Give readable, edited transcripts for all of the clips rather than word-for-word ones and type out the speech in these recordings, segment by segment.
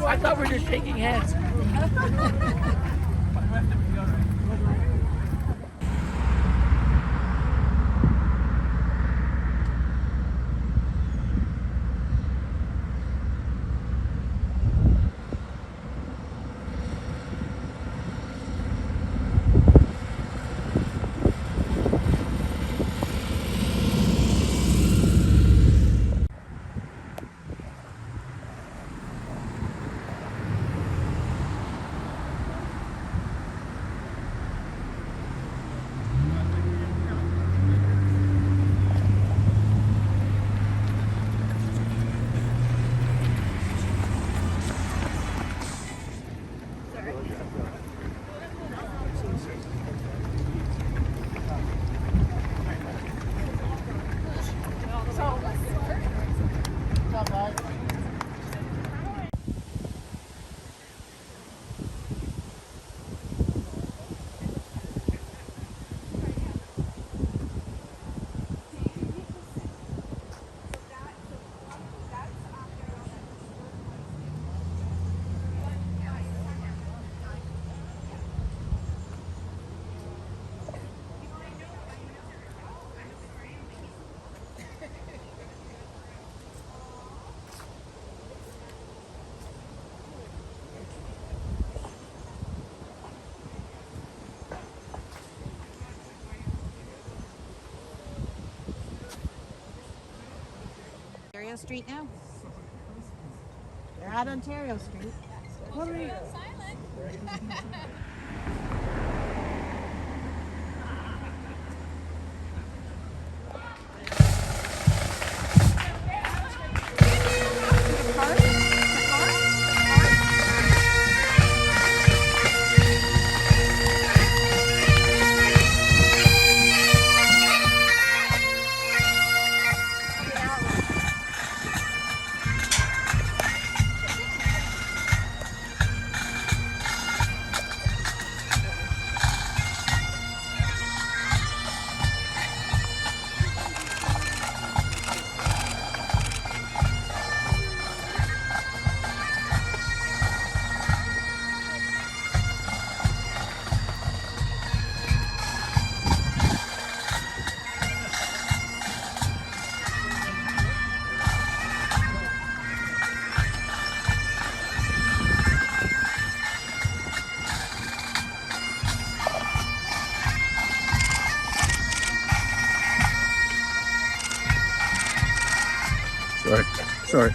I thought we were just shaking hands. Ontario Street now? They're at Ontario Street. What are you? Sorry.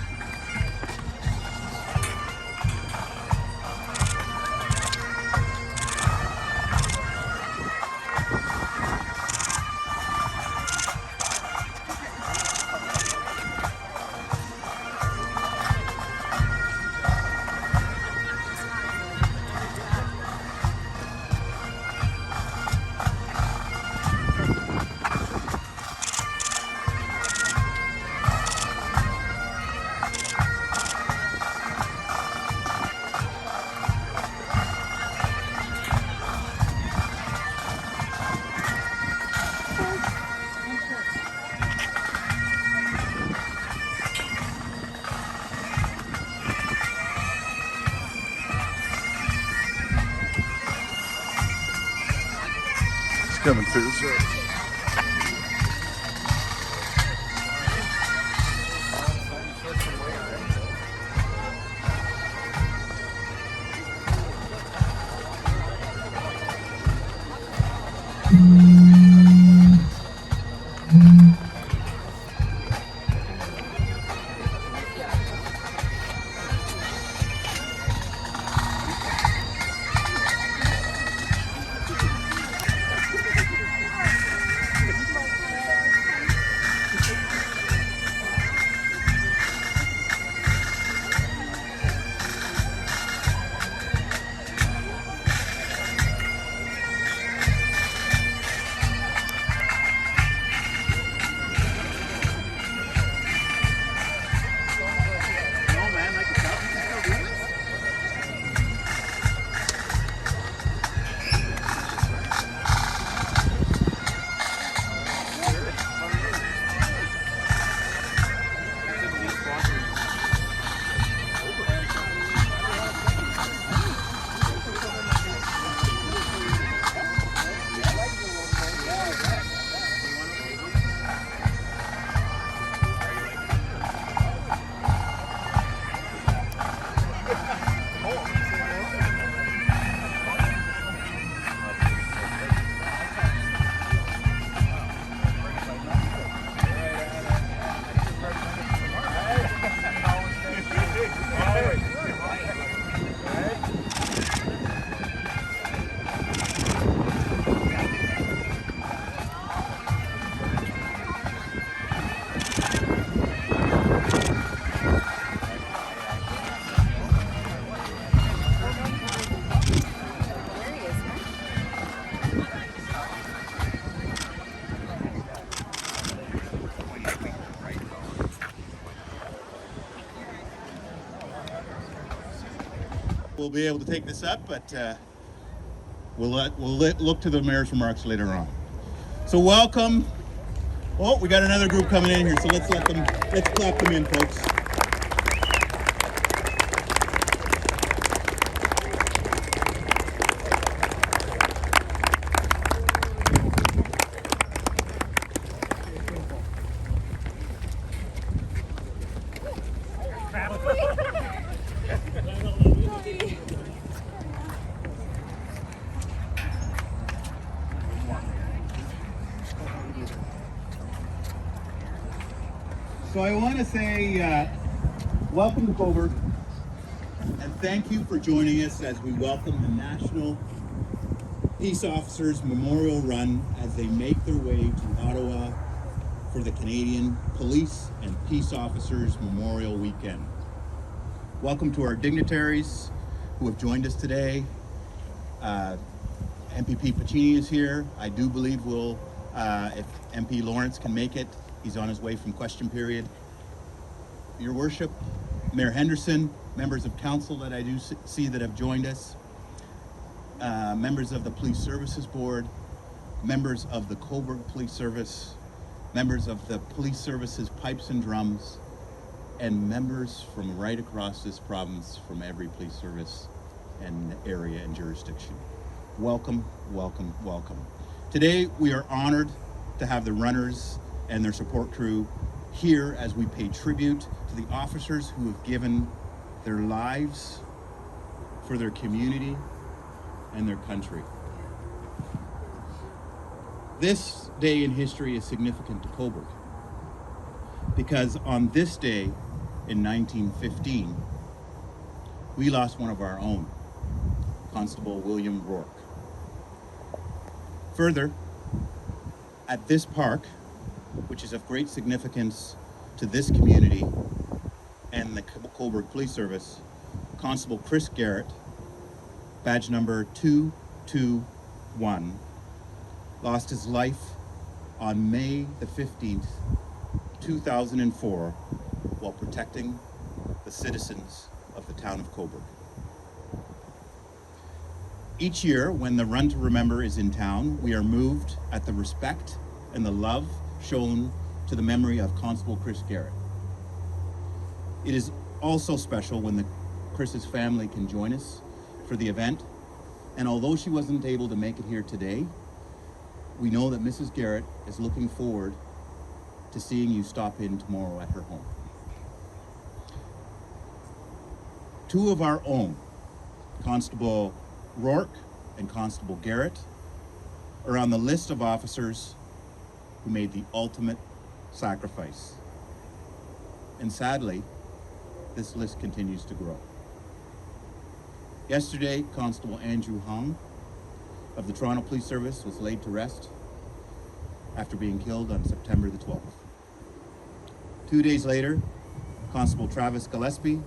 Coming through, so. We'll be able to take this up, but we'll look to the mayor's remarks later on. So welcome. Oh, we got another group coming in here, so let's clap them in, folks. So I want to say welcome to Cobourg, and thank you for joining us as we welcome the National Peace Officers Memorial Run as they make their way to Ottawa for the Canadian Police and Peace Officers Memorial Weekend. Welcome to our dignitaries who have joined us today. MPP Pacini is here. I do believe if MP Lawrence can make it, he's on his way from question period. Your Worship, Mayor Henderson, members of council that I do see that have joined us, members of the Police Services Board, members of the Cobourg Police Service, members of the Police Services Pipes and Drums, and members from right across this province from every police service and area and jurisdiction. Welcome, welcome, welcome. Today we are honored to have the runners and their support crew here as we pay tribute to the officers who have given their lives for their community and their country. This day in history is significant to Cobourg because on this day in 1915, we lost one of our own, Constable William Rourke. Further, at this park, which is of great significance to this community and the Cobourg Police Service, Constable Chris Garrett, badge number 221, lost his life on May the 15th, 2004, while protecting the citizens of the town of Cobourg. Each year, when the Run to Remember is in town, we are moved at the respect and the love shown to the memory of Constable Chris Garrett. It is also special when Chris's family can join us for the event, and although she wasn't able to make it here today, we know that Mrs. Garrett is looking forward to seeing you stop in tomorrow at her home. Two of our own, Constable Rourke and Constable Garrett, are on the list of officers who made the ultimate sacrifice. And sadly, this list continues to grow. Yesterday, Constable Andrew Hung of the Toronto Police Service was laid to rest after being killed on September the 12th. 2 days later, Constable Travis Gillespie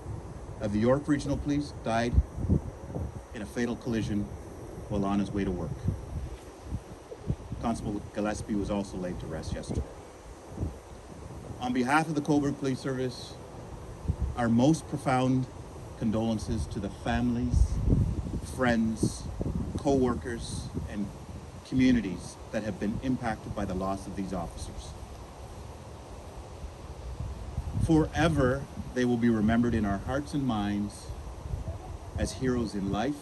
of the York Regional Police died in a fatal collision while on his way to work. Constable Gillespie was also laid to rest yesterday. On behalf of the Cobourg Police Service, our most profound condolences to the families, friends, co-workers, and communities that have been impacted by the loss of these officers. Forever, they will be remembered in our hearts and minds as heroes in life,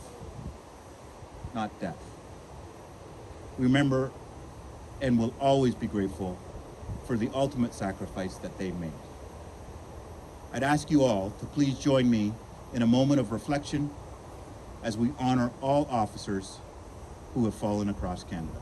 not death. We remember and will always be grateful for the ultimate sacrifice that they made. I'd ask you all to please join me in a moment of reflection as we honor all officers who have fallen across Canada.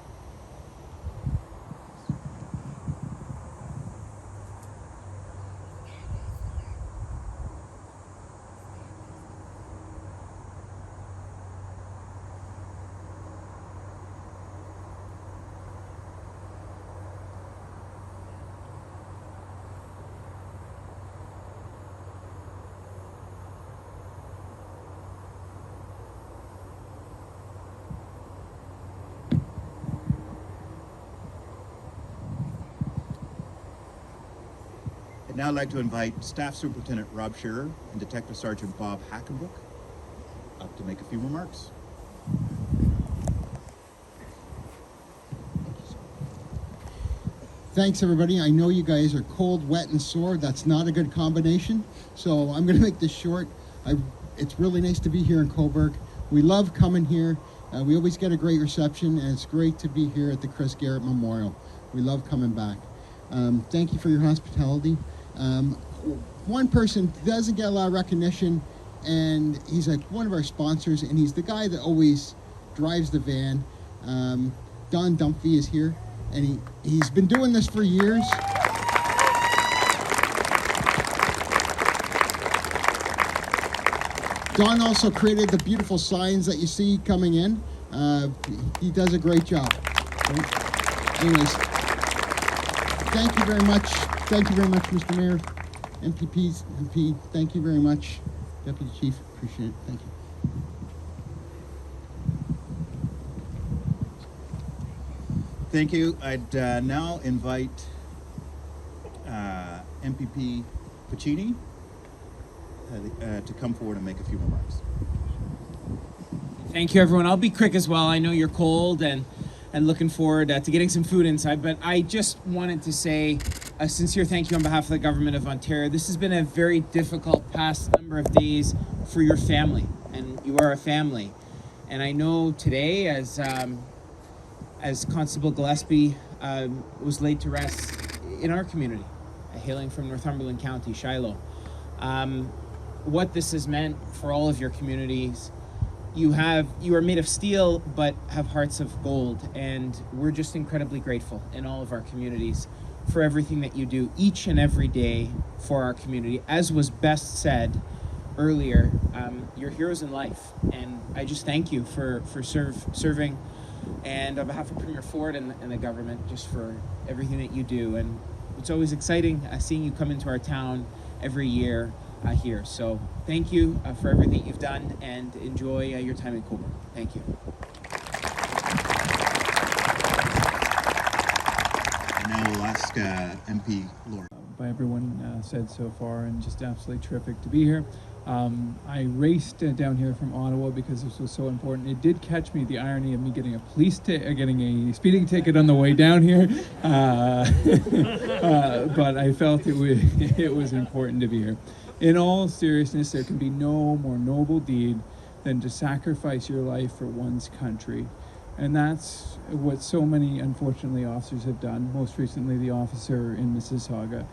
I'd now like to invite Staff Superintendent Rob Shearer and Detective Sergeant Bob Hackenbrook up to make a few remarks. Thanks, everybody. I know you guys are cold, wet, and sore. That's not a good combination. So I'm going to make this short. It's really nice to be here in Cobourg. We love coming here. We always get a great reception, and it's great to be here at the Chris Garrett Memorial. We love coming back. Thank you for your hospitality. One person doesn't get a lot of recognition, and he's like one of our sponsors, and he's the guy that always drives the van. Don Dumphy is here, and he's been doing this for years. Don also created the beautiful signs that you see coming in. He does a great job. Anyways, thank you very much. Thank you very much, Mr. Mayor, MPPs, MP. Thank you very much, Deputy Chief. Appreciate it. Thank you. Thank you. I'd now invite MPP Puccini to come forward and make a few remarks. Thank you, everyone. I'll be quick as well. I know you're cold and looking forward to getting some food inside, but I just wanted to say a sincere thank you on behalf of the government of Ontario. This has been a very difficult past number of days for your family, and you are a family. And I know today, as Constable Gillespie was laid to rest in our community, hailing from Northumberland County, Shiloh, what this has meant for all of your communities. You are made of steel, but have hearts of gold, and we're just incredibly grateful in all of our communities for everything that you do each and every day for our community. As was best said earlier, you're heroes in life, and I just thank you for serving, and on behalf of Premier Ford and the government, just for everything that you do. And it's always exciting seeing you come into our town every year here. So thank you for everything you've done, and enjoy your time in Cobourg. Thank you. And now we'll ask MP Lawrence. By everyone said so far, and just absolutely terrific to be here. I raced down here from Ottawa because this was so important. It did catch me, the irony of me getting getting a speeding ticket on the way down here, but I felt it was important to be here. In all seriousness, there can be no more noble deed than to sacrifice your life for one's country. And that's what so many, unfortunately, officers have done, most recently the officer in Mississauga.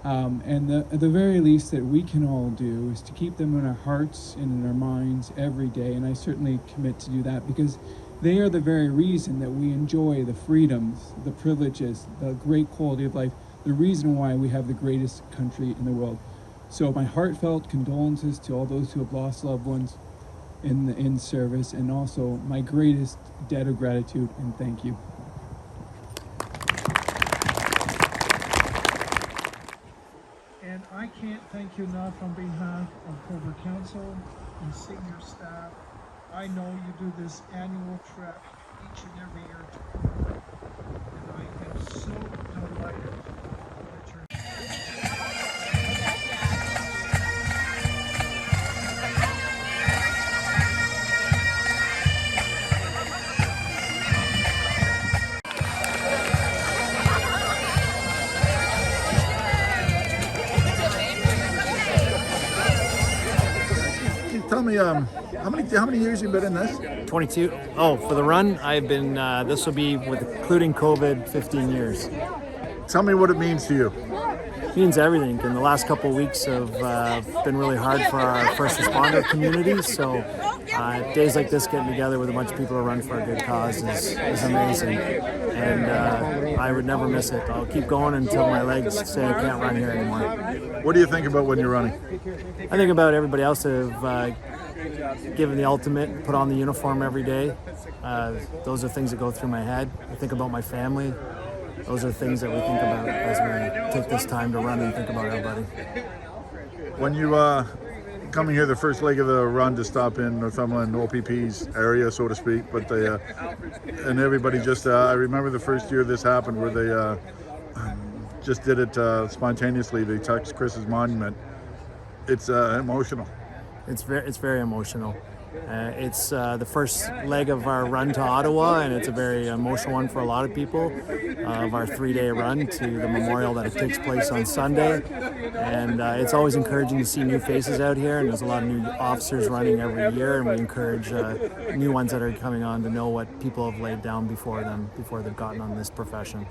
And the very least that we can all do is to keep them in our hearts and in our minds every day. And I certainly commit to do that, because they are the very reason that we enjoy the freedoms, the privileges, the great quality of life, the reason why we have the greatest country in the world. So my heartfelt condolences to all those who have lost loved ones in service, and also my greatest debt of gratitude and thank you. And I can't thank you enough on behalf of Cobourg Council and senior staff. I know you do this annual trek each and every year to Cobourg, and I am so delighted that you're Tell me, how many years you been in this? 22. Oh, for the run, I've been, this will be, with including COVID, 15 years. Tell me what it means to you. It means everything. And the last couple of weeks have been really hard for our first responder community. So days like this, getting together with a bunch of people to run for a good cause is amazing. And I would never miss it. I'll keep going until my legs say I can't run here anymore. What do you think about when you're running? I think about everybody else that have given the ultimate, put on the uniform every day. Those are things that go through my head. I think about my family. Those are things that we think about as we take this time to run and think about everybody. When you coming here, the first leg of the run to stop in Northumberland OPP's area, so to speak, but they and everybody just I remember the first year this happened where they just did it spontaneously. They touched Chris's monument. It's emotional. It's very emotional. It's the first leg of our run to Ottawa, and it's a very emotional one for a lot of people, of our 3-day run to the memorial that it takes place on Sunday. And it's always encouraging to see new faces out here, and there's a lot of new officers running every year, and we encourage new ones that are coming on to know what people have laid down before them, before they've gotten on this profession.